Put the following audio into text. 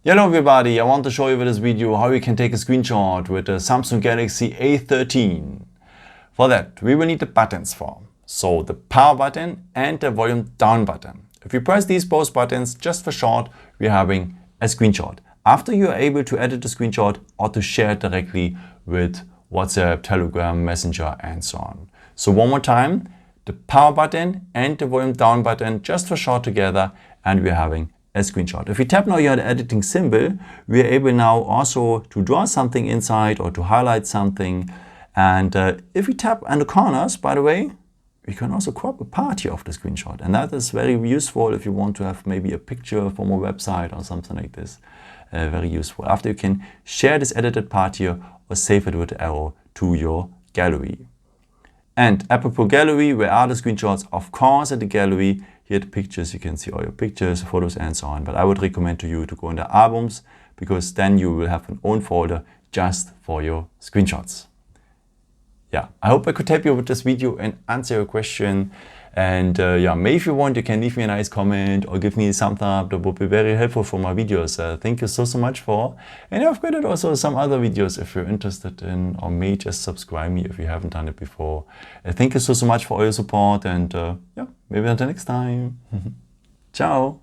Hello everybody, I want to show you with this video how you can take a screenshot with the Samsung Galaxy A13. For that, we will need the buttons for. So the power button and the volume down button. If you press these both buttons just for short, we're having a screenshot. After you are able to edit the screenshot or to share it directly with WhatsApp, Telegram, Messenger and so on. So one more time, the power button and the volume down button just for short together, and we're having a screenshot. If you tap now here the editing symbol, we are able now also to draw something inside or to highlight something. And if we tap on the corners, by the way, we can also crop a part here of the screenshot. And that is very useful if you want to have maybe a picture from a website or something like this. Very useful. After you can share this edited part here or save it with the arrow to your gallery. And apropos gallery, where are the screenshots? Of course at the gallery. Here the pictures, you can see all your pictures, photos and so on. But I would recommend to you to go in the albums, because then you will have an own folder just for your screenshots. Yeah, I hope I could help you with this video and answer your question. And yeah, maybe if you want, you can leave me a nice comment or give me a thumbs up. That would be very helpful for my videos. Thank you so much for. And I've created also some other videos if you're interested in, or may just subscribe me if you haven't done it before. Thank you so much for all your support, and yeah, maybe until next time. Ciao.